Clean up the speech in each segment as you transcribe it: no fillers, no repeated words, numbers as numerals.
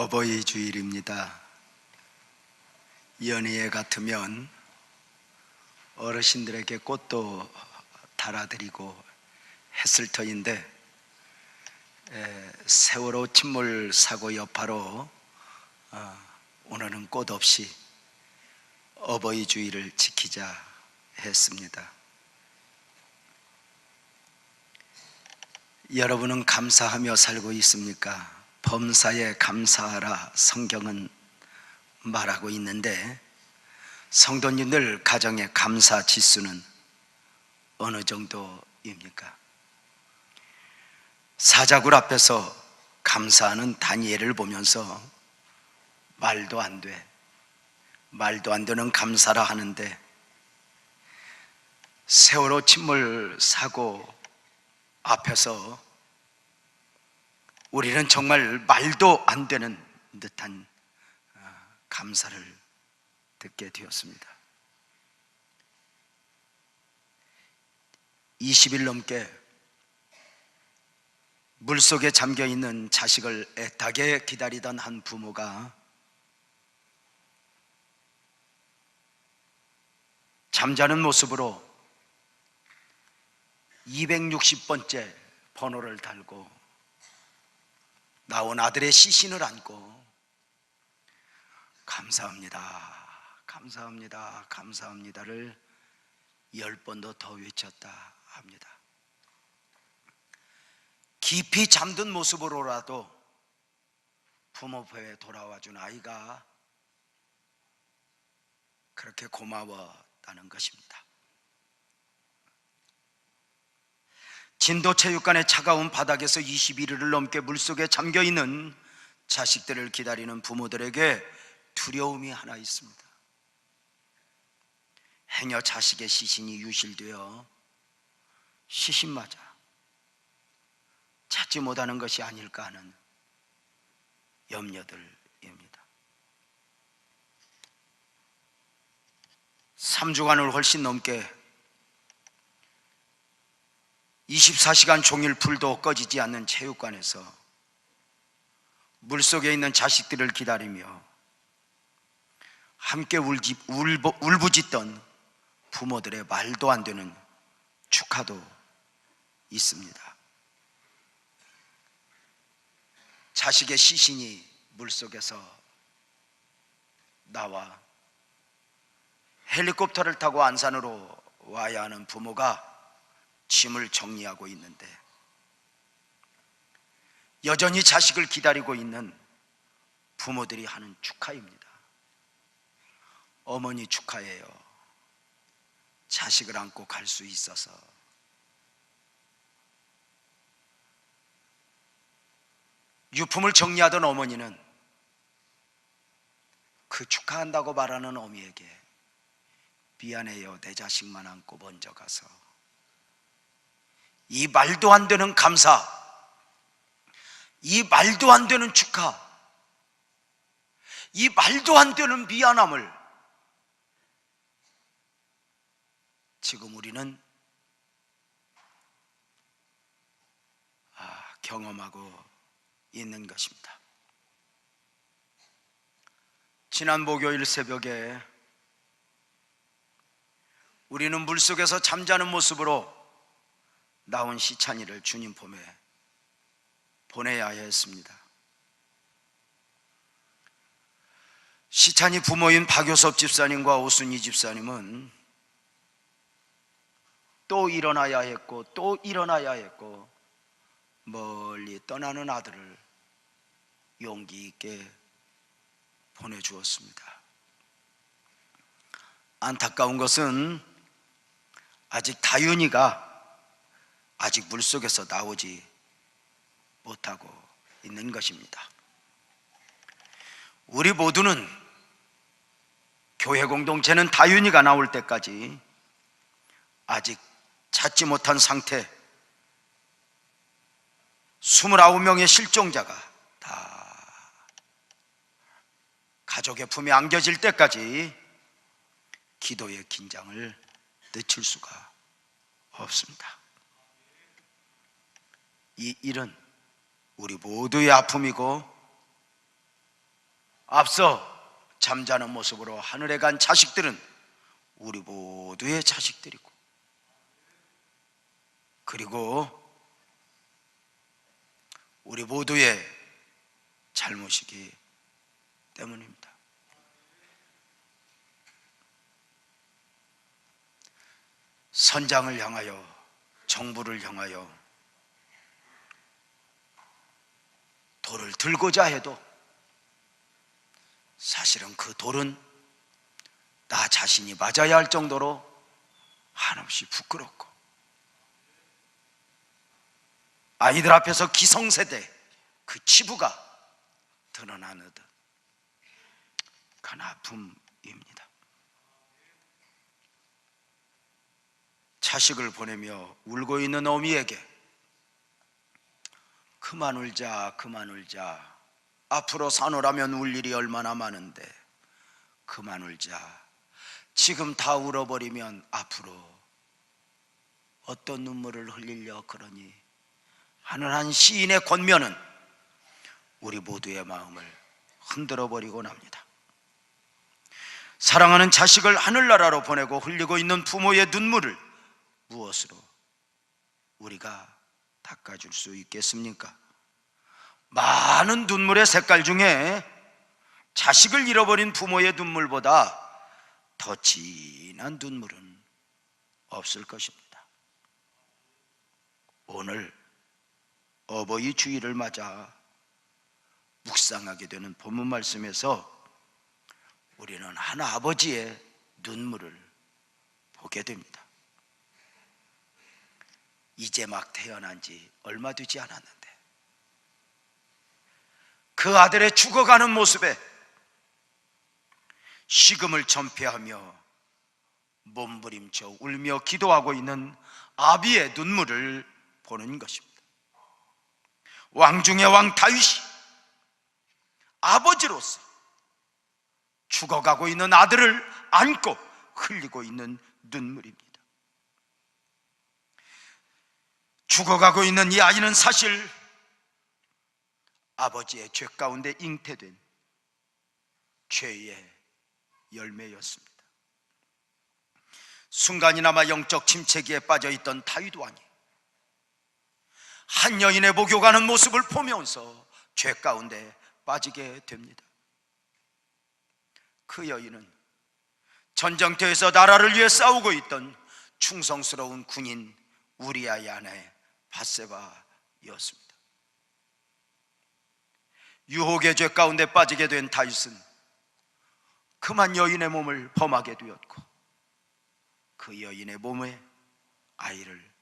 어버이 주일입니다. 연희에 같으면 어르신들에게 꽃도 달아드리고 했을 터인데 세월호 침몰 사고 여파로 오늘은 꽃 없이 어버이 주일을 지키자 했습니다. 여러분은 감사하며 살고 있습니까? 범사에 감사하라 성경은 말하고 있는데 성도님들 가정의 감사 지수는 어느 정도입니까? 사자굴 앞에서 감사하는 다니엘을 보면서 말도 안 되는 감사라 하는데 세월호 침몰 사고 앞에서 우리는 정말 말도 안 되는 듯한 감사를 듣게 되었습니다. 20일 넘게 물속에 잠겨있는 자식을 애타게 기다리던 한 부모가 잠자는 모습으로 260번째 번호를 달고 나온 아들의 시신을 안고 감사합니다, 감사합니다, 감사합니다를 10번도 더 외쳤다 합니다. 깊이 잠든 모습으로라도 부모표에 돌아와 준 아이가 그렇게 고마웠다는 것입니다. 진도체육관의 차가운 바닥에서 21일을 넘게 물속에 잠겨있는 자식들을 기다리는 부모들에게 두려움이 하나 있습니다. 행여 자식의 시신이 유실되어 시신마저 찾지 못하는 것이 아닐까 하는 염려들입니다. 3주간을 훨씬 넘게 24시간 종일 불도 꺼지지 않는 체육관에서 물속에 있는 자식들을 기다리며 함께 울부짖던 부모들의 말도 안 되는 축하도 있습니다. 자식의 시신이 물속에서 나와 헬리콥터를 타고 안산으로 와야 하는 부모가 짐을 정리하고 있는데 여전히 자식을 기다리고 있는 부모들이 하는 축하입니다. 어머니 축하해요. 자식을 안고 갈 수 있어서. 유품을 정리하던 어머니는 그 축하한다고 말하는 어미에게 미안해요, 내 자식만 안고 먼저 가서. 이 말도 안 되는 감사, 이 말도 안 되는 축하, 이 말도 안 되는 미안함을 지금 우리는 경험하고 있는 것입니다. 지난 목요일 새벽에 우리는 물속에서 잠자는 모습으로 나온 시찬이를 주님 품에 보내야 했습니다. 시찬이 부모인 박효섭 집사님과 오순희 집사님은 또 일어나야 했고 또 일어나야 했고 멀리 떠나는 아들을 용기 있게 보내주었습니다. 안타까운 것은 아직 다윤이가 아직 물속에서 나오지 못하고 있는 것입니다. 우리 모두는 교회 공동체는 다윤이가 나올 때까지 아직 찾지 못한 상태 29명의 실종자가 다 가족의 품에 안겨질 때까지 기도의 긴장을 늦출 수가 없습니다. 이 일은 우리 모두의 아픔이고 앞서 잠자는 모습으로 하늘에 간 자식들은 우리 모두의 자식들이고, 그리고 우리 모두의 잘못이기 때문입니다. 선장을 향하여, 정부를 향하여 돌을 들고자 해도 사실은 그 돌은 나 자신이 맞아야 할 정도로 한없이 부끄럽고, 아이들 앞에서 기성세대 그 치부가 드러나는 듯 큰 아픔입니다. 자식을 보내며 울고 있는 어미에게 그만 울자, 그만 울자, 앞으로 사노라면 울 일이 얼마나 많은데 그만 울자, 지금 다 울어버리면 앞으로 어떤 눈물을 흘리려 그러니 하는 한 시인의 권면은 우리 모두의 마음을 흔들어버리고 납니다. 사랑하는 자식을 하늘나라로 보내고 흘리고 있는 부모의 눈물을 무엇으로 우리가 닦아줄 수 있겠습니까? 많은 눈물의 색깔 중에 자식을 잃어버린 부모의 눈물보다 더 진한 눈물은 없을 것입니다. 오늘 어버이 주일을 맞아 묵상하게 되는 본문 말씀에서 우리는 한 아버지의 눈물을 보게 됩니다. 이제 막 태어난 지 얼마 되지 않았는데 그 아들의 죽어가는 모습에 식음을 전폐하며 몸부림쳐 울며 기도하고 있는 아비의 눈물을 보는 것입니다. 왕 중의 왕 다윗이 아버지로서 죽어가고 있는 아들을 안고 흘리고 있는 눈물입니다. 죽어가고 있는 이 아이는 사실 아버지의 죄 가운데 잉태된 죄의 열매였습니다. 순간이나마 영적 침체기에 빠져있던 다윗 왕이 한 여인의 목욕하는 모습을 보면서 죄 가운데 빠지게 됩니다. 그 여인은 전쟁터에서 나라를 위해 싸우고 있던 충성스러운 군인 우리아의 아내 밧세바였습니다. 유혹의 죄 가운데 빠지게 된 다윗은 그만 여인의 몸을 범하게 되었고 그 여인의 몸에 아이를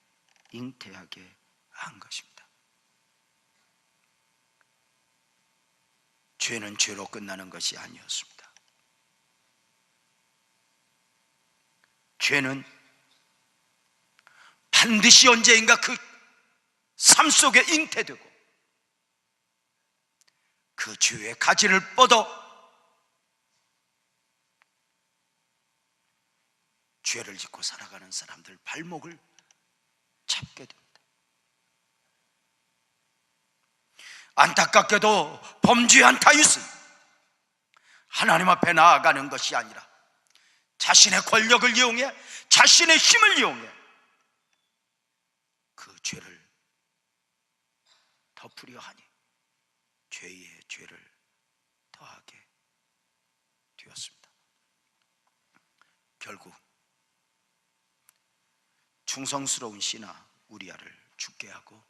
잉태하게 한 것입니다. 죄는 죄로 끝나는 것이 아니었습니다. 죄는 반드시 언제인가 그 삶 속에 잉태되고 그 죄의 가지를 뻗어 죄를 짓고 살아가는 사람들 발목을 잡게 됩니다. 안타깝게도 범죄한 다윗은 하나님 앞에 나아가는 것이 아니라 자신의 권력을 이용해, 자신의 힘을 이용해 그 죄를 덮으려 하니 죄의 죄를 더하게 되었습니다. 결국 충성스러운 신하 우리아를 죽게 하고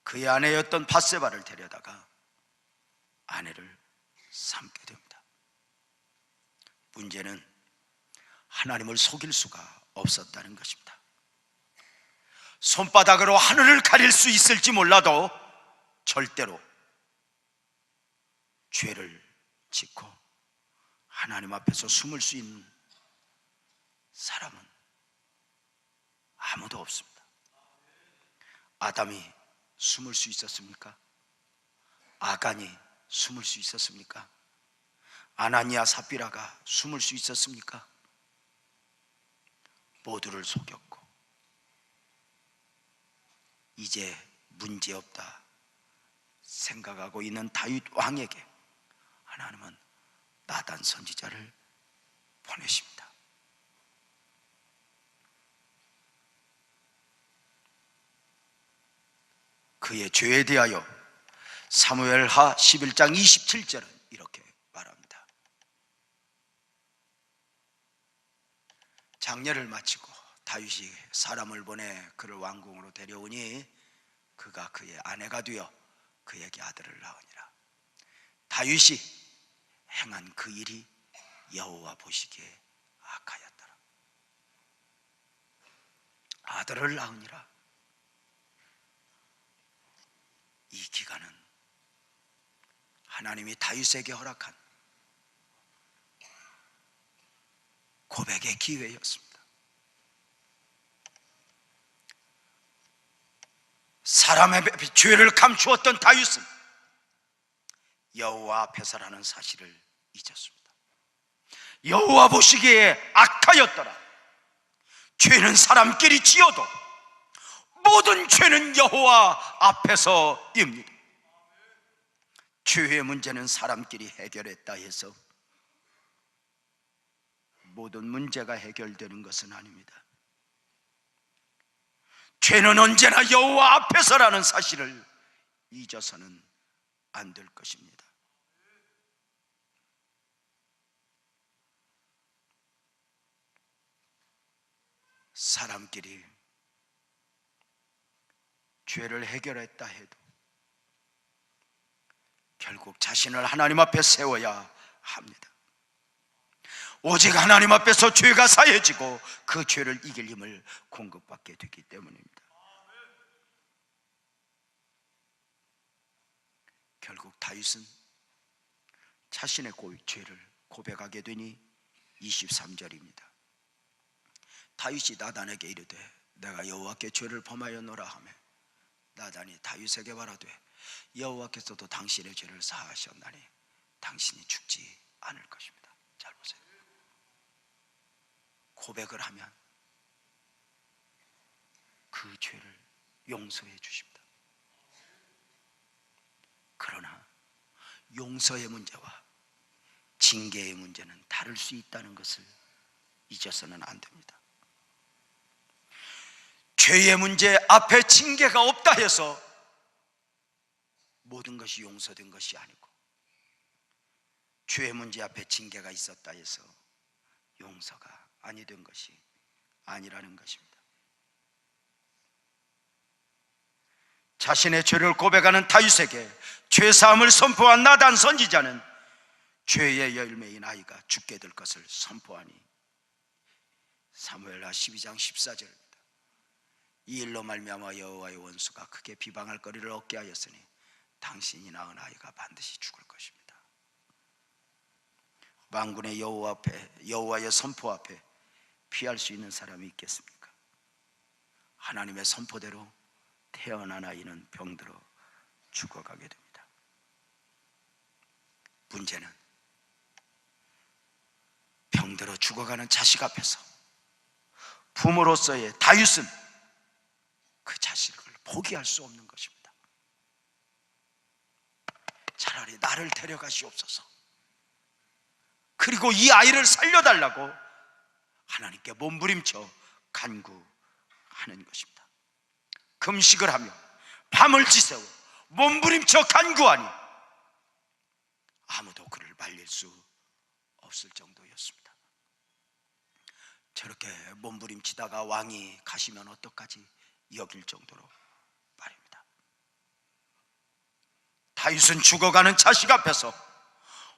그의 아내였던 밧세바를 데려다가 아내를 삼게 됩니다. 문제는 하나님을 속일 수가 없었다는 것입니다. 손바닥으로 하늘을 가릴 수 있을지 몰라도 절대로 죄를 짓고 하나님 앞에서 숨을 수 있는 사람은 아무도 없습니다. 아담이 숨을 수 있었습니까? 아간이 숨을 수 있었습니까? 아나니아 삽비라가 숨을 수 있었습니까? 모두를 속였고 이제 문제없다 생각하고 있는 다윗 왕에게 하나님은 나단 선지자를 보내십니다. 그의 죄에 대하여 사무엘하 11장 27절은 이렇게 말합니다. 장례를 마치고 다윗이 사람을 보내 그를 왕궁으로 데려오니 그가 그의 아내가 되어 그에게 아들을 낳으니라. 다윗이 행한 그 일이 여호와 보시기에 악하였더라. 아들을 낳으니라. 이 기간은 하나님이 다윗에게 허락한 고백의 기회였습니다. 사람의 죄를 감추었던 다윗은 여호와 앞에서라는 사실을 잊었습니다. 여호와 보시기에 악하였더라. 죄는 사람끼리 지어도 모든 죄는 여호와 앞에서입니다. 죄의 문제는 사람끼리 해결했다 해서 모든 문제가 해결되는 것은 아닙니다. 죄는 언제나 여호와 앞에서라는 사실을 잊어서는 안 될 것입니다. 사람끼리 죄를 해결했다 해도 결국 자신을 하나님 앞에 세워야 합니다. 오직 하나님 앞에서 죄가 사해지고 그 죄를 이길 힘을 공급받게 되기 때문입니다. 결국 다윗은 자신의 죄를 고백하게 되니 23절입니다. 다윗이 나단에게 이르되 내가 여호와께 죄를 범하였노라 하매 나단이 다윗에게 말하되 여호와께서도 당신의 죄를 사하셨나니 당신이 죽지 않을 것입니다. 잘 보세요. 고백을 하면 그 죄를 용서해 주십니다. 그러나 용서의 문제와 징계의 문제는 다를 수 있다는 것을 잊어서는 안 됩니다. 죄의 문제 앞에 징계가 없다 해서 모든 것이 용서된 것이 아니고 죄의 문제 앞에 징계가 있었다 해서 용서가 아니 된 것이 아니라는 것입니다. 자신의 죄를 고백하는 다윗에게 죄사함을 선포한 나단 선지자는 죄의 열매인 아이가 죽게 될 것을 선포하니 사무엘하 12장 14절입니다. 이 일로 말미암아 여호와의 원수가 크게 비방할 거리를 얻게 하였으니 당신이 낳은 아이가 반드시 죽을 것입니다. 만군의 여호와 앞에, 여호와의 선포 앞에 피할 수 있는 사람이 있겠습니까? 하나님의 선포대로 태어난 아이는 병들어 죽어가게 됩니다. 문제는 병들어 죽어가는 자식 앞에서 부모로서의 다윗은 그 자식을 포기할 수 없는 것입니다. 차라리 나를 데려가시옵소서. 그리고 이 아이를 살려달라고 하나님께 몸부림쳐 간구하는 것입니다. 금식을 하며 밤을 지새워 몸부림쳐 간구하니 아무도 그를 말릴 수 없을 정도였습니다. 저렇게 몸부림치다가 왕이 가시면 어떡하지 여길 정도로 말입니다. 다윗은 죽어가는 자식 앞에서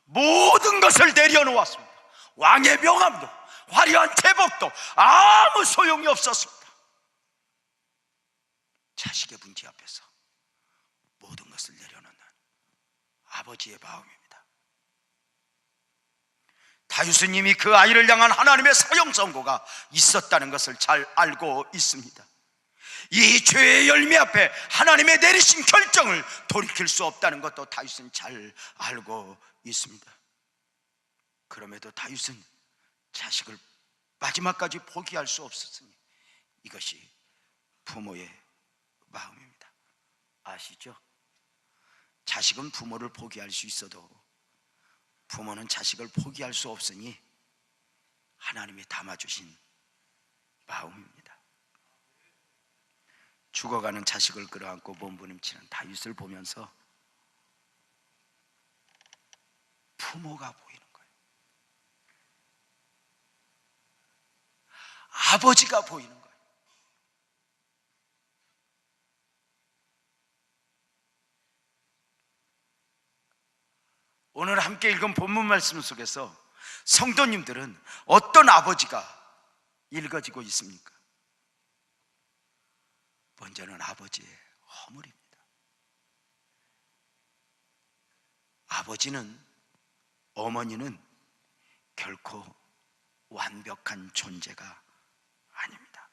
모든 것을 내려놓았습니다. 왕의 명함도 화려한 제복도 아무 소용이 없었습니다. 자식의 문제 앞에서 모든 것을 내려놓는 아버지의 마음입니다. 다윗은 이미 그 아이를 향한 하나님의 사형 선고가 있었다는 것을 잘 알고 있습니다. 이 죄의 열매 앞에 하나님의 내리신 결정을 돌이킬 수 없다는 것도 다윗은 잘 알고 있습니다. 그럼에도 다윗은 자식을 마지막까지 포기할 수 없었으니 이것이 부모의 마음입니다. 아시죠? 자식은 부모를 포기할 수 있어도 부모는 자식을 포기할 수 없으니 하나님이 담아주신 마음입니다. 죽어가는 자식을 끌어안고 몸부림치는 다윗을 보면서 부모가 보이는 거예요. 아버지가 보이는 거예요. 오늘 함께 읽은 본문 말씀 속에서 성도님들은 어떤 아버지가 읽어지고 있습니까? 먼저는 아버지의 허물입니다. 아버지는, 어머니는 결코 완벽한 존재가 아닙니다.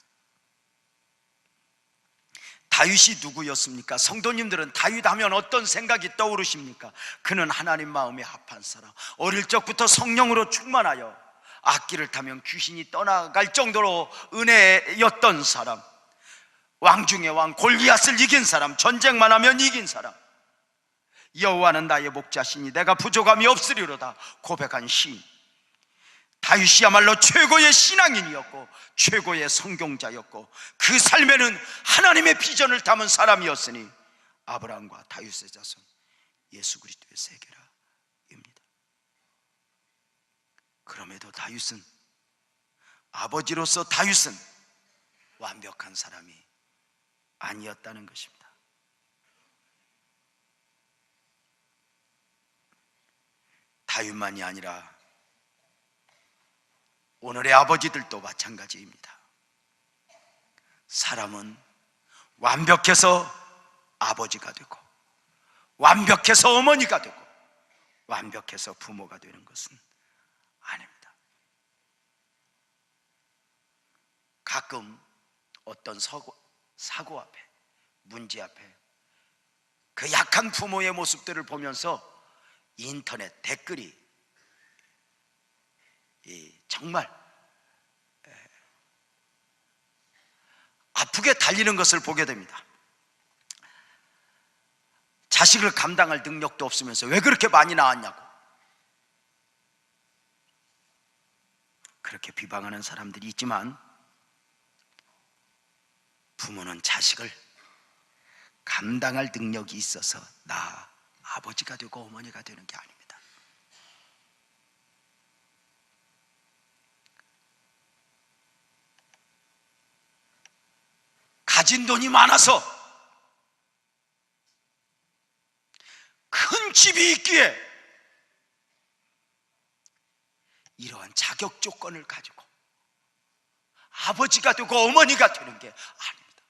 다윗이 누구였습니까? 성도님들은 다윗 하면 어떤 생각이 떠오르십니까? 그는 하나님 마음에 합한 사람, 어릴 적부터 성령으로 충만하여 악기를 타면 귀신이 떠나갈 정도로 은혜였던 사람, 왕 중의 왕 골리앗을 이긴 사람, 전쟁만 하면 이긴 사람, 여호와는 나의 목자시니 내가 부족함이 없으리로다 고백한 시인. 다윗이야말로 최고의 신앙인이었고 최고의 성경자였고 그 삶에는 하나님의 비전을 담은 사람이었으니 아브라함과 다윗의 자손 예수 그리스도의 세계라입니다. 그럼에도 다윗은, 아버지로서 다윗은 완벽한 사람이 아니었다는 것입니다. 다윗만이 아니라 오늘의 아버지들도 마찬가지입니다. 사람은 완벽해서 아버지가 되고 완벽해서 어머니가 되고 완벽해서 부모가 되는 것은 아닙니다. 가끔 어떤 사고 앞에, 문제 앞에 그 약한 부모의 모습들을 보면서 인터넷 댓글이 정말 아프게 달리는 것을 보게 됩니다. 자식을 감당할 능력도 없으면서 왜 그렇게 많이 낳았냐고 그렇게 비방하는 사람들이 있지만, 부모는 자식을 감당할 능력이 있어서 아버지가 되고 어머니가 되는 게 아닙니다. 가진 돈이 많아서 큰 집이 있기에 이러한 자격 조건을 가지고 아버지가 되고 어머니가 되는 게 아닙니다.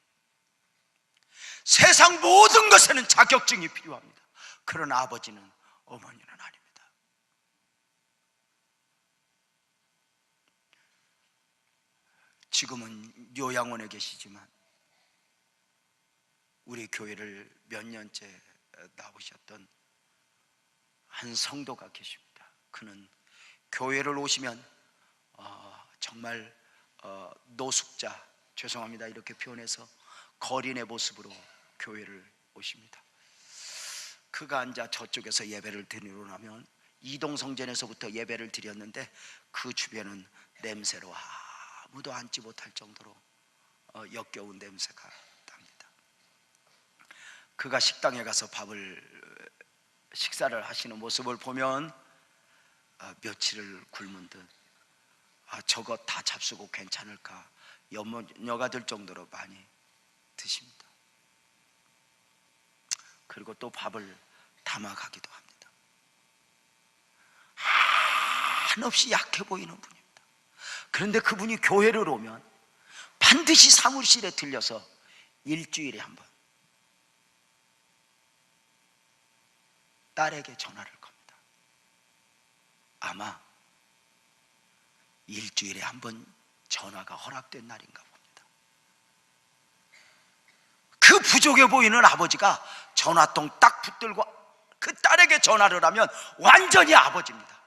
세상 모든 것에는 자격증이 필요합니다. 그러나 아버지는, 어머니는 아닙니다. 지금은 요양원에 계시지만 우리 교회를 몇 년째 나오셨던 한 성도가 계십니다. 그는 교회를 오시면 정말 노숙자, 죄송합니다 이렇게 표현해서 거린의 모습으로 교회를 오십니다. 그가 앉아 저쪽에서 예배를 드리고 나면 이동성전에서부터 예배를 드렸는데 그 주변은 냄새로 아무도 앉지 못할 정도로 역겨운 냄새가 납니다. 그가 식당에 가서 식사를 하시는 모습을 보면 며칠을 굶은 듯 저것 다 잡수고 괜찮을까 염려가 될 정도로 많이 드십니다. 그리고 또 밥을 담아가기도 합니다. 한없이 약해 보이는 분입니다. 그런데 그분이 교회를 오면 반드시 사무실에 들려서 일주일에 한 번 딸에게 전화를 겁니다. 아마 일주일에 한 번 전화가 허락된 날인가 봅니다. 그 부족해 보이는 아버지가 전화통 딱 붙들고 그 딸에게 전화를 하면 완전히 아버지입니다.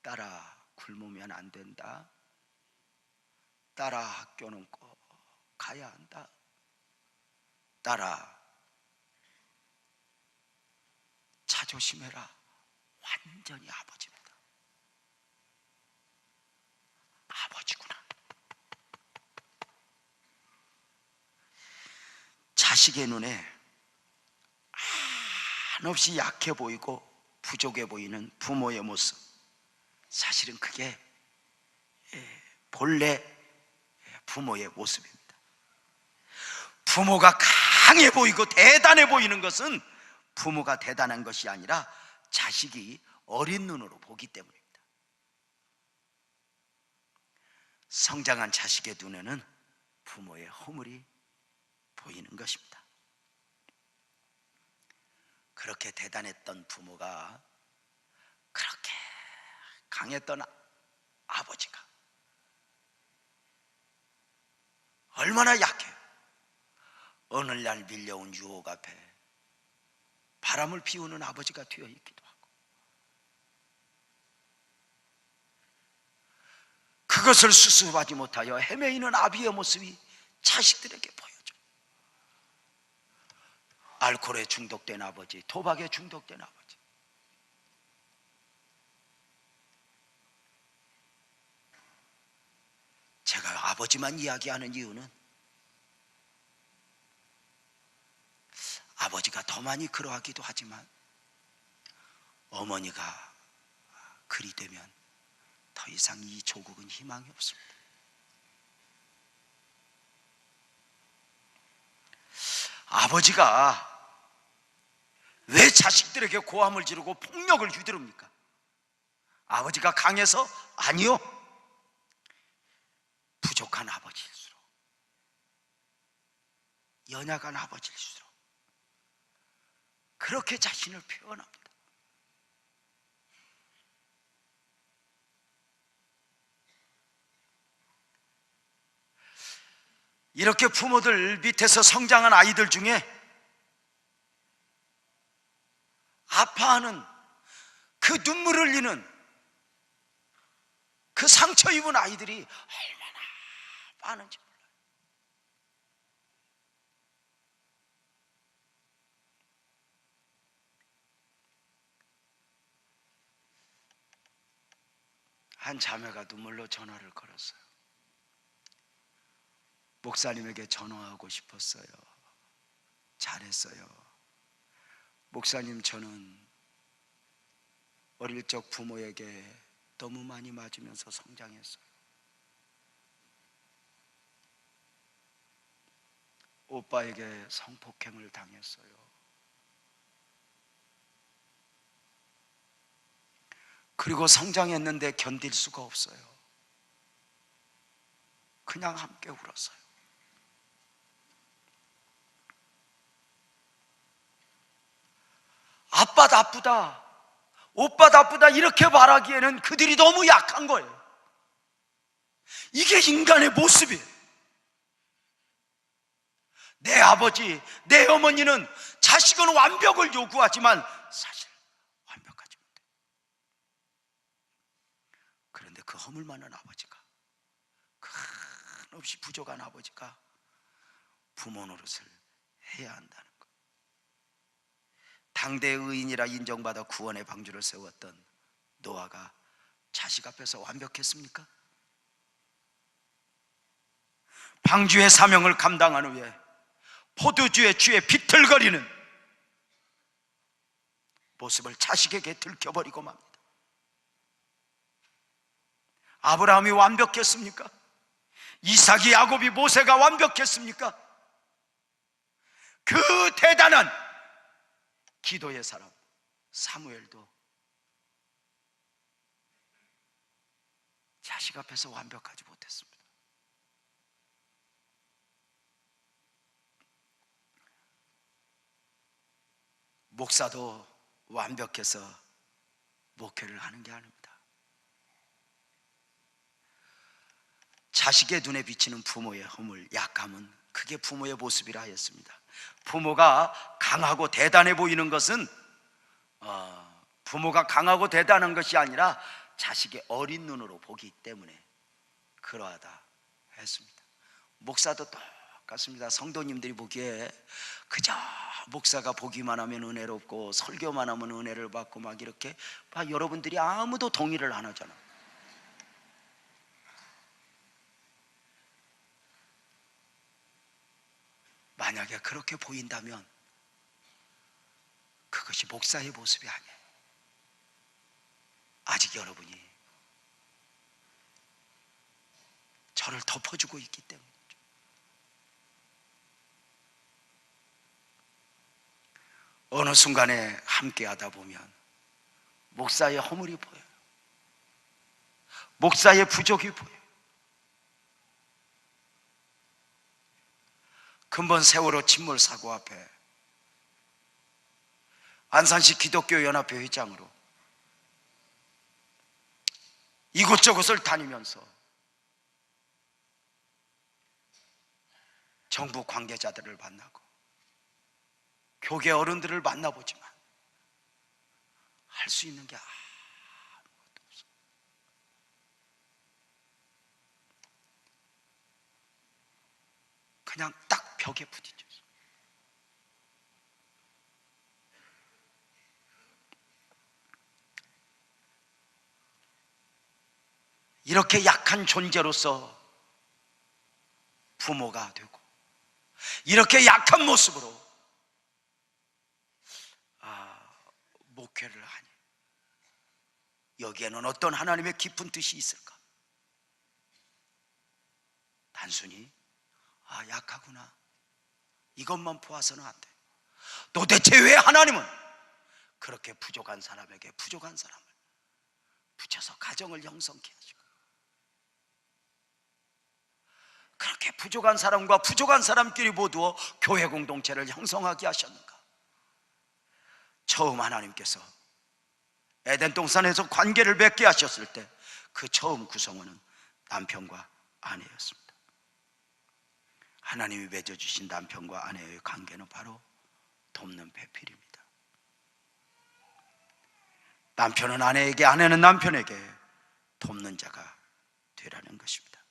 딸아, 굶으면 안 된다. 딸아, 학교는 꼭 가야 한다. 딸아, 차 조심해라. 완전히 아버지입니다. 아버지구나. 자식의 눈에 한없이 약해 보이고 부족해 보이는 부모의 모습, 사실은 그게 본래 부모의 모습입니다. 부모가 강해 보이고 대단해 보이는 것은 부모가 대단한 것이 아니라 자식이 어린 눈으로 보기 때문입니다. 성장한 자식의 눈에는 부모의 허물이 보이는 것입니다. 그렇게 대단했던 부모가, 그렇게 강했던 아버지가 얼마나 약해요. 오늘날 밀려온 유혹 앞에 바람을 피우는 아버지가 되어 있기도 하고, 그것을 수습하지 못하여 헤매이는 아비의 모습이 자식들에게 보여져요. 알코올에 중독된 아버지, 도박에 중독된 아버지, 제가 아버지만 이야기하는 이유는 아버지가 더 많이 그러하기도 하지만 어머니가 그리 되면 더 이상 이 조국은 희망이 없습니다. 아버지가 왜 자식들에게 고함을 지르고 폭력을 휘두릅니까? 아버지가 강해서? 아니요. 부족한 아버지일수록, 연약한 아버지일수록 그렇게 자신을 표현합니다. 이렇게 부모들 밑에서 성장한 아이들 중에 아파하는, 그 눈물 흘리는, 그 상처 입은 아이들이 얼마나 많은지 몰라요. 한 자매가 눈물로 전화를 걸었어요. 목사님에게 전화하고 싶었어요. 잘했어요. 목사님, 저는 어릴 적 부모에게 너무 많이 맞으면서 성장했어요. 오빠에게 성폭행을 당했어요. 그리고 성장했는데 견딜 수가 없어요. 그냥 함께 울었어요. 아빠 나쁘다, 오빠 나쁘다 이렇게 말하기에는 그들이 너무 약한 거예요. 이게 인간의 모습이에요. 내 아버지, 내 어머니는 자식은 완벽을 요구하지만 사실 완벽하지 못해요. 그런데 그 허물 많은 아버지가, 한없이 부족한 아버지가 부모 노릇을 해야 한다는 것. 당대 의인이라 인정받아 구원의 방주를 세웠던 노아가 자식 앞에서 완벽했습니까? 방주의 사명을 감당한 후에 포도주의 주에 비틀거리는 모습을 자식에게 들켜버리고 맙니다. 아브라함이 완벽했습니까? 이삭이, 야곱이, 모세가 완벽했습니까? 그 대단한 기도의 사람 사무엘도 자식 앞에서 완벽하지 못했습니다. 목사도 완벽해서 목회를 하는 게 아닙니다. 자식의 눈에 비치는 부모의 허물, 약함은 그게 부모의 모습이라 하였습니다. 부모가 강하고 대단해 보이는 것은 부모가 강하고 대단한 것이 아니라 자식의 어린 눈으로 보기 때문에 그러하다 했습니다. 목사도 같습니다. 성도님들이 보기에 그저 목사가 보기만 하면 은혜롭고 설교만 하면 은혜를 받고 막 이렇게 막 여러분들이 아무도 동의를 안 하잖아. 만약에 그렇게 보인다면 그것이 목사의 모습이 아니에요. 아직 여러분이 저를 덮어주고 있기 때문이죠. 어느 순간에 함께 하다 보면 목사의 허물이 보여요. 목사의 부족이 보여요. 근본 세월호 침몰 사고 앞에 안산시 기독교연합회 회장으로 이곳저곳을 다니면서 정부 관계자들을 만나고 교계 어른들을 만나보지만 할 수 있는 게 아무것도 없어. 그냥 딱 벽에 부딪혔어. 이렇게 약한 존재로서 부모가 되고 이렇게 약한 모습으로 목회를 하니 여기에는 어떤 하나님의 깊은 뜻이 있을까? 단순히 약하구나 이것만 보아서는 안 돼. 도대체 왜 하나님은 그렇게 부족한 사람에게 부족한 사람을 붙여서 가정을 형성케 하시고 그렇게 부족한 사람과 부족한 사람끼리 모두 교회 공동체를 형성하게 하셨는가? 처음 하나님께서 에덴 동산에서 관계를 맺게 하셨을 때 그 처음 구성원은 남편과 아내였습니다. 하나님이 맺어주신 남편과 아내의 관계는 바로 돕는 배필입니다. 남편은 아내에게, 아내는 남편에게 돕는 자가 되라는 것입니다.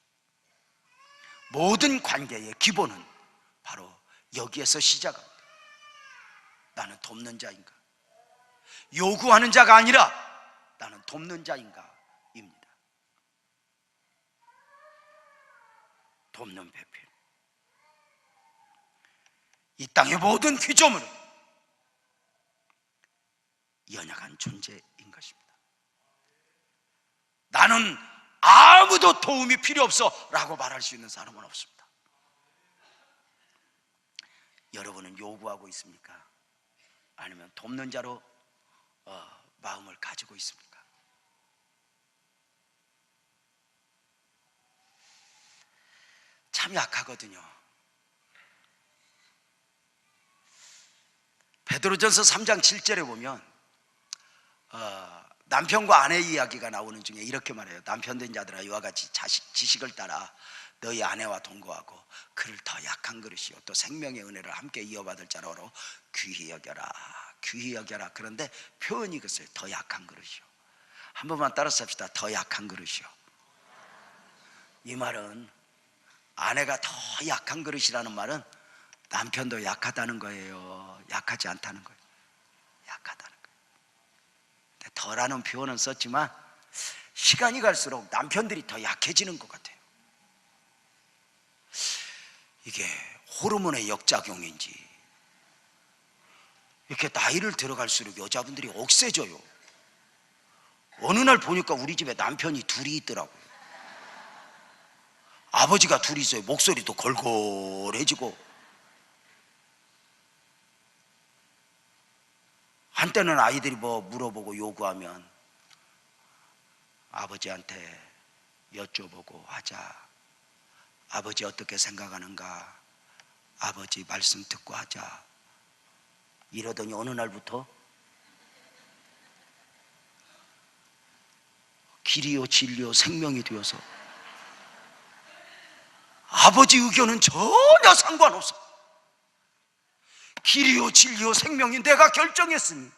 모든 관계의 기본은 바로 여기에서 시작합니다. 나는 돕는 자인가? 요구하는 자가 아니라 나는 돕는 자인가? 입니다. 돕는 배필. 이 땅의 모든 피조물은 연약한 존재인 것입니다. 나는 아무도 도움이 필요 없어 라고 말할 수 있는 사람은 없습니다. 여러분은 요구하고 있습니까? 아니면 돕는 자로 마음을 가지고 있습니까? 참 약하거든요. 베드로전서 3장 7절에 보면 남편과 아내 이야기가 나오는 중에 이렇게 말해요. 남편 된 자들아 이와 같이 지식을 따라 너희 아내와 동거하고 그를 더 약한 그릇이요 또 생명의 은혜를 함께 이어받을 자로 귀히 여겨라. 귀히 여겨라. 그런데 표현이 글쎄요. 더 약한 그릇이요. 한 번만 따라서 합시다. 더 약한 그릇이요. 이 말은 아내가 더 약한 그릇이라는 말은 남편도 약하다는 거예요. 약하지 않다는 거예요. 약하다는 거예요. 더라는 표현은 썼지만 시간이 갈수록 남편들이 더 약해지는 것 같아요. 이게 호르몬의 역작용인지 이렇게 나이를 들어갈수록 여자분들이 억세져요. 어느 날 보니까 우리 집에 남편이 둘이 있더라고요. 아버지가 둘이 있어요. 목소리도 걸걸해지고 한때는 아이들이 뭐 물어보고 요구하면 아버지한테 여쭤보고 하자. 아버지 어떻게 생각하는가? 아버지 말씀 듣고 하자. 이러더니 어느 날부터 길이요 진리요 생명이 되어서 아버지 의견은 전혀 상관없어. 길이요 진리요 생명이 내가 결정했으니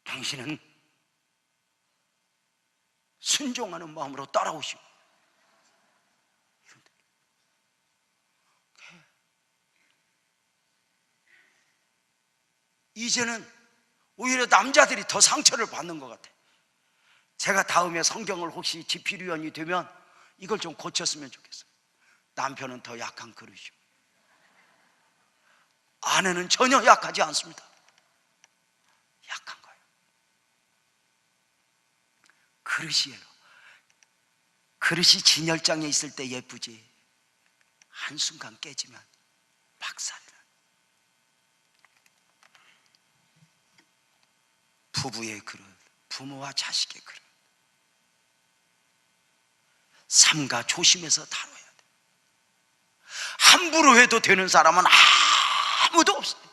당신은 순종하는 마음으로 따라오시오. 이제는 오히려 남자들이 더 상처를 받는 것 같아요. 제가 다음에 성경을 혹시 집필위원이 되면 이걸 좀 고쳤으면 좋겠어요. 남편은 더 약한 그릇이고 아내는 전혀 약하지 않습니다. 약한 거예요. 그릇이에요. 그릇이 진열장에 있을 때 예쁘지 한순간 깨지면 박살나. 부부의 그릇, 부모와 자식의 그릇, 삼가 조심해서 다뤄야 돼. 함부로 해도 되는 사람은 아무도 없어요.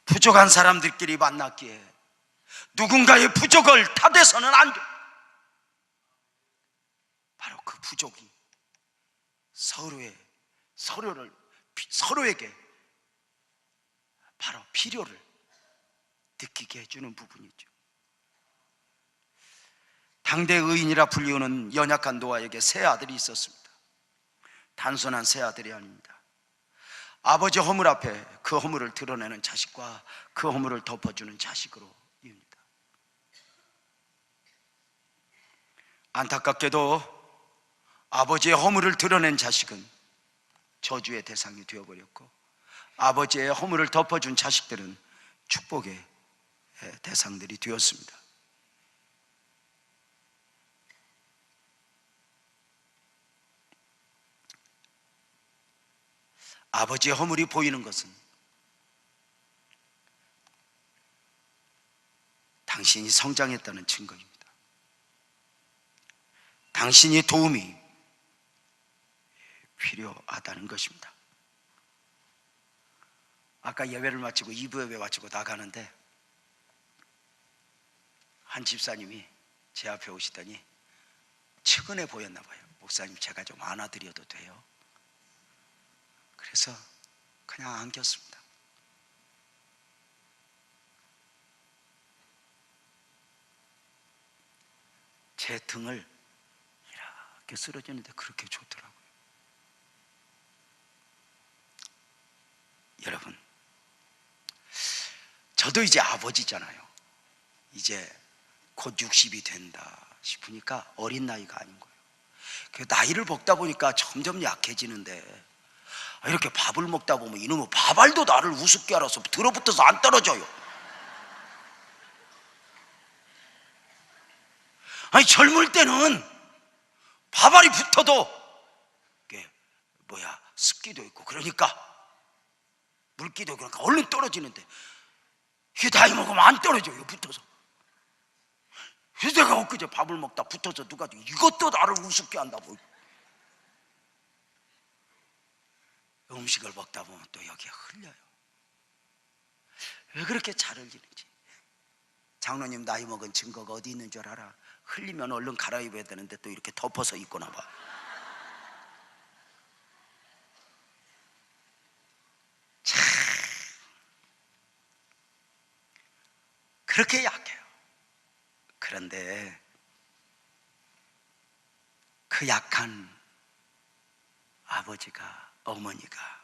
부족한 사람들끼리 만났기에 누군가의 부족을 탓해서는 안 돼. 바로 그 부족이 서로에게 바로 필요를 느끼게 해주는 부분이죠. 당대 의인이라 불리우는 연약한 노아에게 세 아들이 있었습니다. 단순한 세 아들이 아닙니다. 아버지 허물 앞에 그 허물을 드러내는 자식과 그 허물을 덮어주는 자식으로 이깁니다. 안타깝게도 아버지의 허물을 드러낸 자식은 저주의 대상이 되어버렸고, 아버지의 허물을 덮어준 자식들은 축복의 대상들이 되었습니다. 아버지의 허물이 보이는 것은 당신이 성장했다는 증거입니다. 당신이 도움이 필요하다는 것입니다. 아까 예배를 마치고 2부 예배 마치고 나가는데 한 집사님이 제 앞에 오시더니 측은해 보였나 봐요. 목사님, 제가 좀 안아드려도 돼요? 그래서 그냥 안겼습니다. 제 등을 이렇게 쓸어주는데 그렇게 좋더라고요. 여러분, 저도 이제 아버지잖아요. 이제 곧 60이 된다 싶으니까 어린 나이가 아닌 거예요. 그 나이를 먹다 보니까 점점 약해지는데, 이렇게 밥을 먹다 보면 이놈의 밥알도 나를 우습게 알아서 들어붙어서 안 떨어져요. 아니, 젊을 때는 밥알이 붙어도 습기도 있고 그러니까, 물기도 그러니까 얼른 떨어지는데, 이게 나이 먹으면 안 떨어져요, 붙어서. 그래서 내가 엊그제 밥을 먹다 붙어서 누가 이것도 나를 우습게 한다고. 음식을 먹다 보면 또 여기에 흘려요. 왜 그렇게 잘 흘리는지. 장로님, 나이 먹은 증거가 어디 있는 줄 알아? 흘리면 얼른 갈아입어야 되는데 또 이렇게 덮어서 입고나 봐. 참, 그렇게 약해요. 그런데 그 약한 아버지가, 어머니가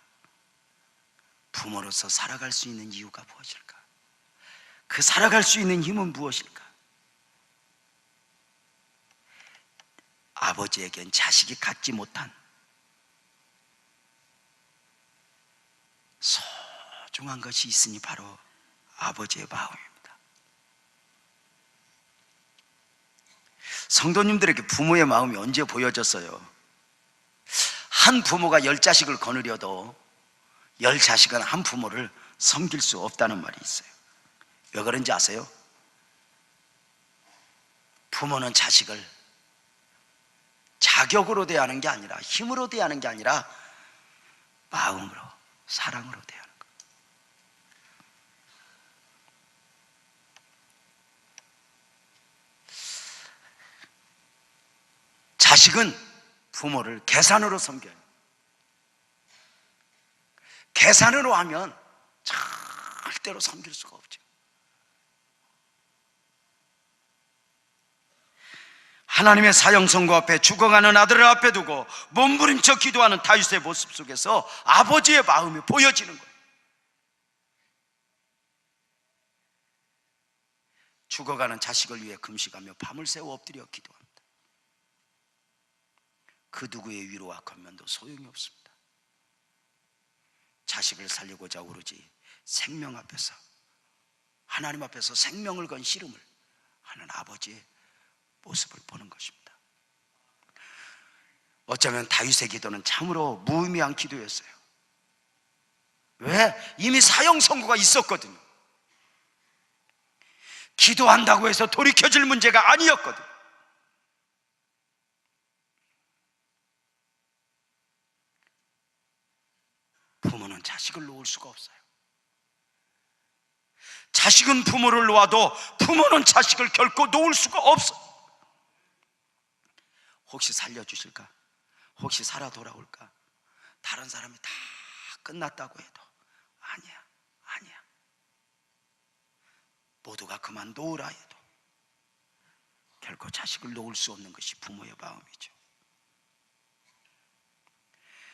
부모로서 살아갈 수 있는 이유가 무엇일까? 그 살아갈 수 있는 힘은 무엇일까? 아버지에겐 자식이 갖지 못한 소중한 것이 있으니 바로 아버지의 마음입니다. 성도님들에게 부모의 마음이 언제 보여졌어요? 한 부모가 10자식을 거느려도 10자식은 한 부모를 섬길 수 없다는 말이 있어요. 왜 그런지 아세요? 부모는 자식을 자격으로 대하는 게 아니라, 힘으로 대하는 게 아니라 마음으로, 사랑으로 대하는 거예요. 자식은 부모를 계산으로 섬겨요. 계산으로 하면 절대로 섬길 수가 없죠. 하나님의 사형 선고 앞에 죽어가는 아들을 앞에 두고 몸부림쳐 기도하는 다윗의 모습 속에서 아버지의 마음이 보여지는 거예요. 죽어가는 자식을 위해 금식하며 밤을 새워 엎드려 기도합니다. 그 누구의 위로와 권면도 소용이 없습니다. 자식을 살리고자 오로지 생명 앞에서, 하나님 앞에서 생명을 건 씨름을 하는 아버지의 모습을 보는 것입니다. 어쩌면 다윗의 기도는 참으로 무의미한 기도였어요. 왜? 이미 사형 선고가 있었거든요. 기도한다고 해서 돌이켜질 문제가 아니었거든요. 부모는 자식을 놓을 수가 없어요. 자식은 부모를 놓아도 부모는 자식을 결코 놓을 수가 없어요. 혹시 살려주실까? 혹시 살아 돌아올까? 다른 사람이 다 끝났다고 해도 아니야, 아니야. 모두가 그만 놓으라 해도 결코 자식을 놓을 수 없는 것이 부모의 마음이죠.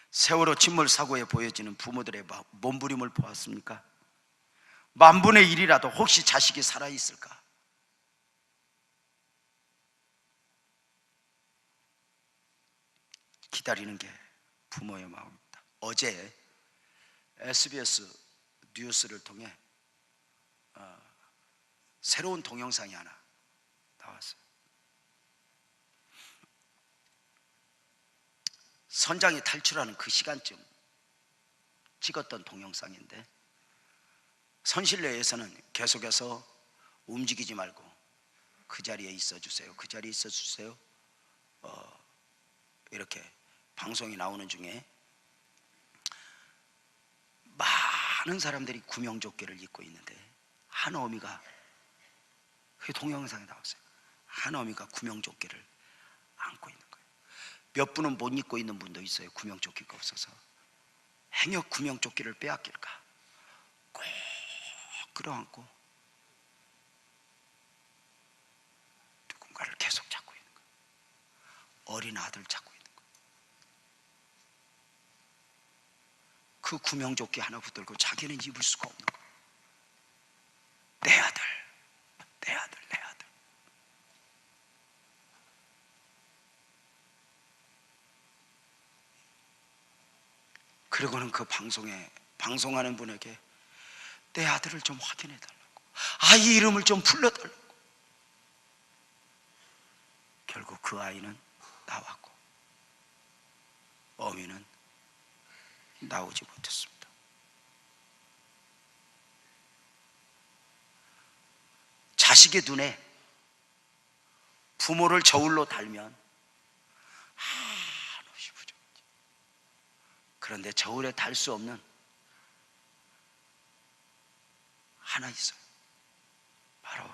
세월호 침몰 사고에 보여지는 부모들의 몸부림을 보았습니까? 10,000분의 1이라도 혹시 자식이 살아있을까? 기다리는 게 부모의 마음입니다. 어제 SBS 뉴스를 통해 새로운 동영상이 하나 나왔어요. 선장이 탈출하는 그 시간쯤 찍었던 동영상인데, 선실내에서는 계속해서 움직이지 말고 그 자리에 있어 주세요, 그 자리에 있어 주세요, 이렇게 방송이 나오는 중에 많은 사람들이 구명조끼를 입고 있는데 한 어미가, 그 동영상에 나왔어요, 한 어미가 구명조끼를 안고 있는 거예요. 몇 분은 못 입고 있는 분도 있어요. 구명조끼가 없어서. 행여 구명조끼를 빼앗길까 꼭 끌어안고 누군가를 계속 잡고 있는 거예요. 어린 아들 잡고 있는 거예요. 그 구명조끼 하나 붙들고 자기는 입을 수가 없는 거예요. 내 아들, 내 아들, 내 아들. 그리고는 그 방송하는 분에게 내 아들을 좀 확인해 달라고, 아이 이름을 좀 불러달라고. 결국 그 아이는 나왔고 어미는 나오지 못했습니다. 자식의 눈에 부모를 저울로 달면 한없이 부족하지. 그런데 저울에 달 수 없는 하나 있어요. 바로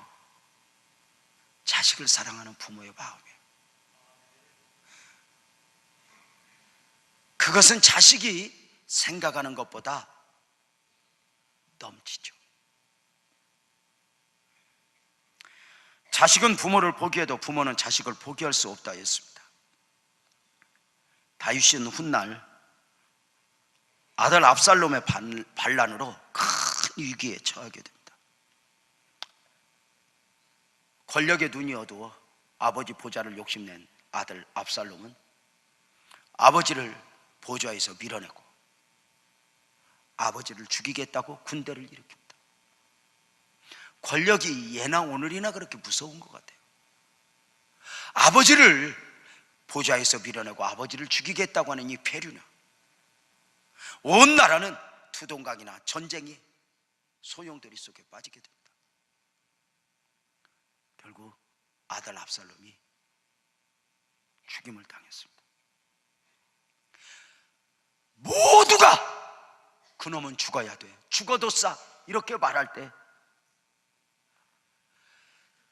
자식을 사랑하는 부모의 마음이에요. 그것은 자식이 생각하는 것보다 넘치죠. 자식은 부모를 포기해도 부모는 자식을 포기할 수 없다 했습니다. 다윗은 훗날 아들 압살롬의 반란으로 큰 위기에 처하게 됩니다. 권력의 눈이 어두워 아버지 보좌를 욕심낸 아들 압살롬은 아버지를 보좌에서 밀어내고 아버지를 죽이겠다고 군대를 일으킵니다. 권력이 예나 오늘이나 그렇게 무서운 것 같아요. 아버지를 보좌에서 밀어내고 아버지를 죽이겠다고 하는 이 괴류는 온 나라는 두동강이나 전쟁이 소용돌이 속에 빠지게 됩니다. 결국 아들 압살롬이 죽임을 당했습니다. 모두가 그놈은 죽어야 돼, 죽어도 싸, 이렇게 말할 때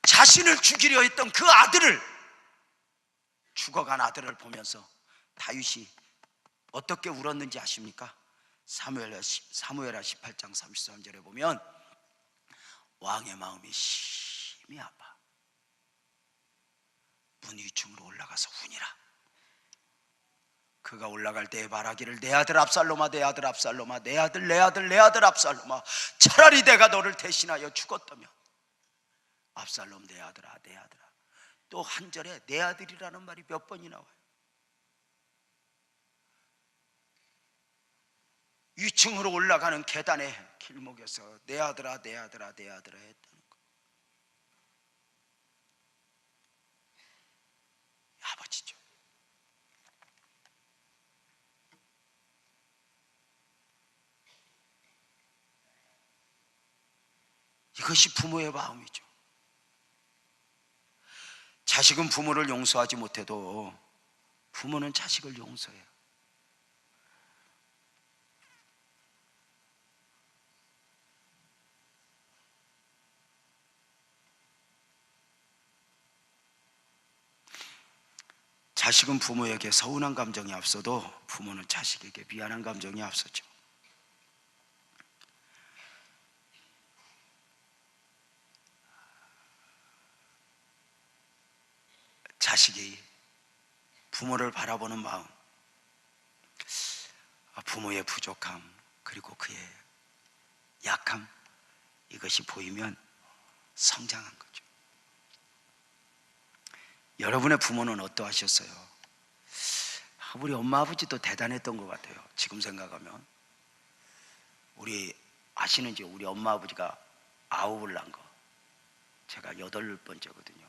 자신을 죽이려 했던 그 아들을, 죽어간 아들을 보면서 다윗이 어떻게 울었는지 아십니까? 사무엘하 18장 33절에 보면 왕의 마음이 심히 아파 문 위층으로 올라가서 운이라. 그가 올라갈 때에 말하기를 내 아들 압살롬아, 내 아들 압살롬아, 내 아들 내 아들 내 아들 압살롬아, 차라리 내가 너를 대신하여 죽었다면. 압살롬 내 아들아 내 아들아. 또 한 절에 내 아들이라는 말이 몇 번이 나와요. 위층으로 올라가는 계단의 길목에서 내 아들아 내 아들아 내 아들아 했다는 거. 아버지죠. 이것이 부모의 마음이죠. 자식은 부모를 용서하지 못해도 부모는 자식을 용서해요. 자식은 부모에게 서운한 감정이 앞서도 부모는 자식에게 미안한 감정이 앞서죠. 자식이 부모를 바라보는 마음, 부모의 부족함 그리고 그의 약함, 이것이 보이면 성장한 거죠. 여러분의 부모는 어떠하셨어요? 우리 엄마 아버지도 대단했던 것 같아요. 지금 생각하면. 우리 아시는지 우리 엄마 아버지가 9을 낳은 거, 제가 8번째거든요.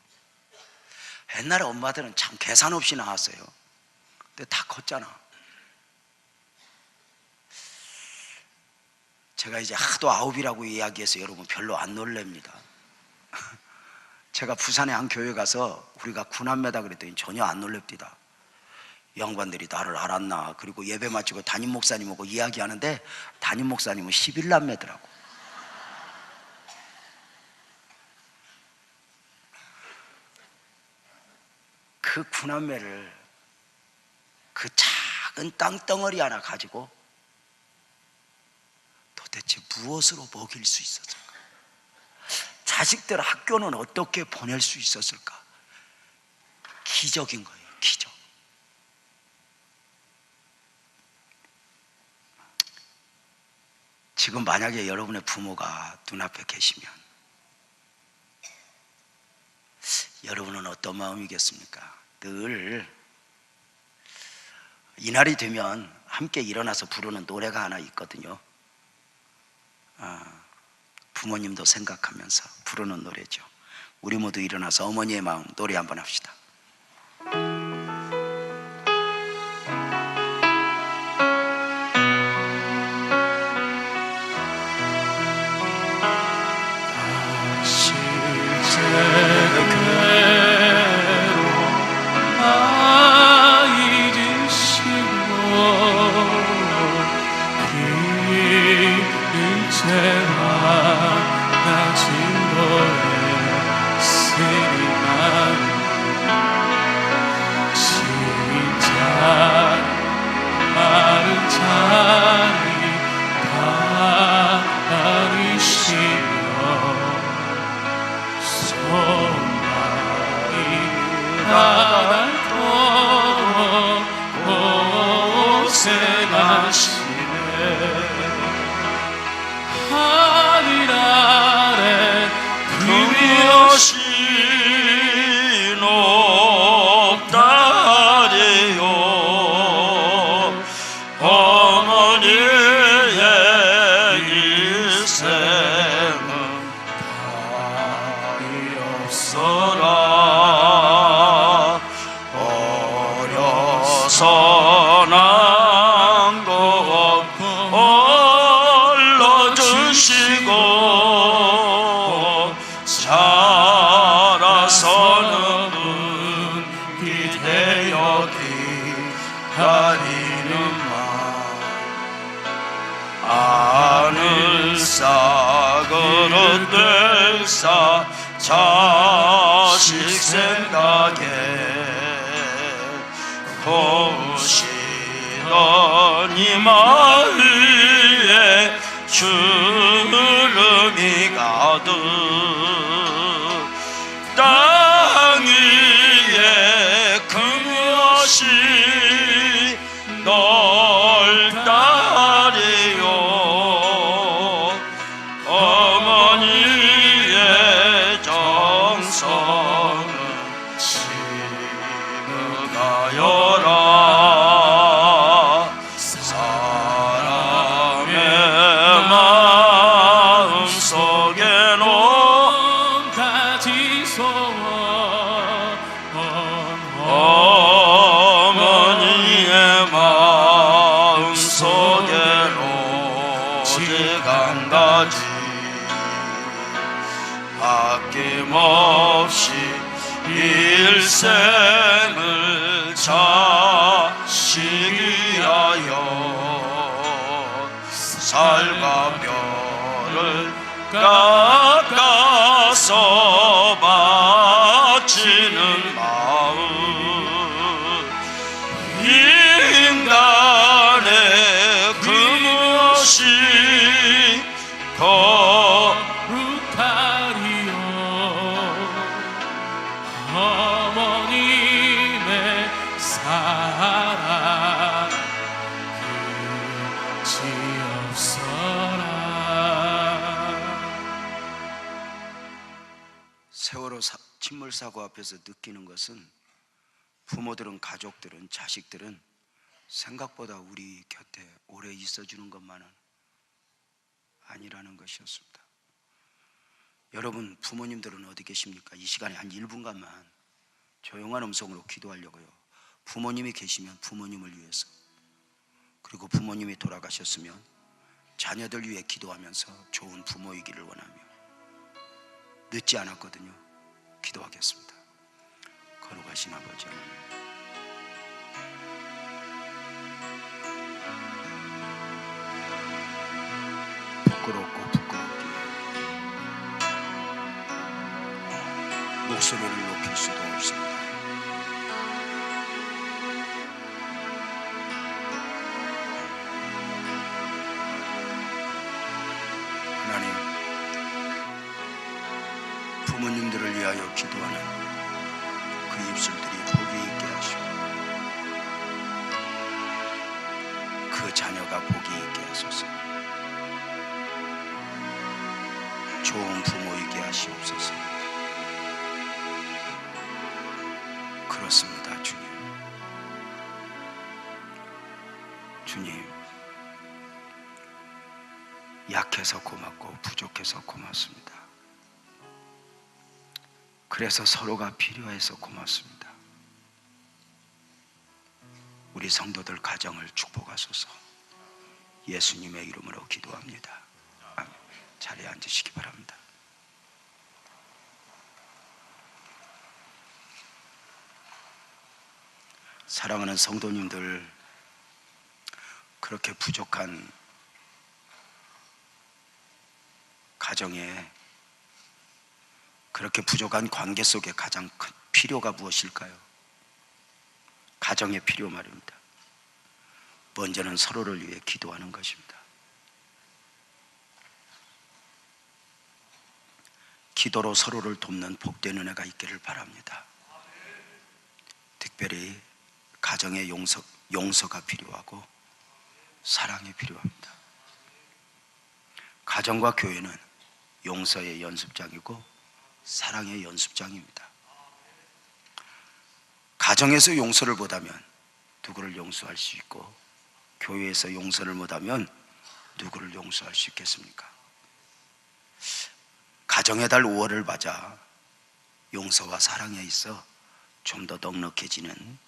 옛날에 엄마들은 참 계산 없이 낳았어요. 근데 다 컸잖아. 제가 이제 하도 9이라고 이야기해서 여러분 별로 안 놀랍니다. 제가 부산의 한 교회 가서 우리가 9남매다 그랬더니 전혀 안 놀랍니다. 양반들이 나를 알았나. 그리고 예배 마치고 담임 목사님하고 이야기하는데 담임 목사님은 11남매더라고. 그 9남매를 그 작은 땅덩어리 하나 가지고 도대체 무엇으로 먹일 수 있었을까? 자식들 학교는 어떻게 보낼 수 있었을까? 기적인 거예요, 기적. 지금 만약에 여러분의 부모가 눈앞에 계시면 여러분은 어떤 마음이겠습니까? 늘 이날이 되면 함께 일어나서 부르는 노래가 하나 있거든요. 부모님도 생각하면서 부르는 노래죠. 우리 모두 일어나서 어머니의 마음 노래 한번 합시다. 하늘 아래 그것이 높다리요. 어머니의 일생은 답이 없어라. 어려서 난 것 올려주시고 자라서는 기대어 기다리는 마. 하늘사 그릇 될사 자식 생각에 도우시던 이마 위에 주름이 가득 땅 위에 오직 한 가지 아낌없이 일생을 자식 위하여 살과 별을 깎아서 바치는 마음 인간의 그 무엇이 거룩하리요 어머님의 사랑 끝이 없어라. 세월호 침몰 사고 앞에서 느끼는 것은 부모들은, 가족들은, 자식들은 생각보다 우리 곁에 오래 있어주는 것만은 아니라는 것이었습니다. 여러분, 부모님들은 어디 계십니까? 이 시간에 한 1분간만 조용한 음성으로 기도하려고요. 부모님이 계시면 부모님을 위해서, 그리고 부모님이 돌아가셨으면 자녀들 위해 기도하면서 좋은 부모이기를 원하며, 늦지 않았거든요. 기도하겠습니다. 거룩하신 아버지 하나님, 부끄럽고 부끄럽기에 목소리를 높일 수도 없습니다. 하나님, 부모님들을 위하여 기도하는 그 입술들이 복이 있게 하시고 그 자녀가 복이 있게 하소서. 좋은 부모이게 하시옵소서. 그렇습니다, 주님. 주님, 약해서 고맙고 부족해서 고맙습니다. 그래서 서로가 필요해서 고맙습니다. 우리 성도들 가정을 축복하소서. 예수님의 이름으로 기도합니다. 아멘. 자리에 앉으시기 바랍니다. 사랑하는 성도님들, 그렇게 부족한 가정에, 그렇게 부족한 관계 속에 가장 큰 필요가 무엇일까요? 가정의 필요 말입니다. 먼저는 서로를 위해 기도하는 것입니다. 기도로 서로를 돕는 복된 은혜가 있기를 바랍니다. 특별히 가정의 용서가 필요하고 사랑이 필요합니다. 가정과 교회는 용서의 연습장이고 사랑의 연습장입니다. 가정에서 용서를 못하면 누구를 용서할 수 있고, 교회에서 용서를 못하면 누구를 용서할 수 있겠습니까? 가정의 달 5월을 맞아 용서와 사랑에 있어 좀 더 넉넉해지는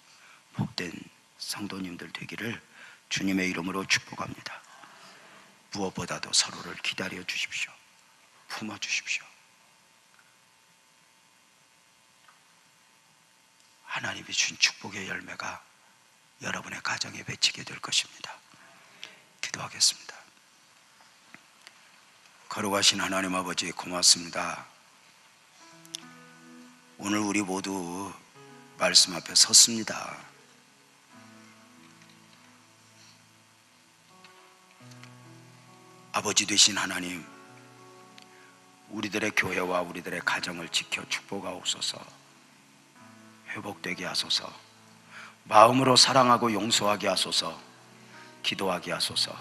복된 성도님들 되기를 주님의 이름으로 축복합니다. 무엇보다도 서로를 기다려 주십시오. 품어 주십시오. 하나님이 준 축복의 열매가 여러분의 가정에 맺히게 될 것입니다. 기도하겠습니다. 거룩하신 하나님 아버지, 고맙습니다. 오늘 우리 모두 말씀 앞에 섰습니다. 아버지 되신 하나님, 우리들의 교회와 우리들의 가정을 지켜 축복하옵소서. 회복되게 하소서. 마음으로 사랑하고 용서하게 하소서. 기도하게 하소서.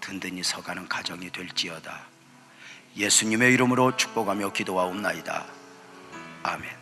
든든히 서가는 가정이 될지어다. 예수님의 이름으로 축복하며 기도하옵나이다. 아멘.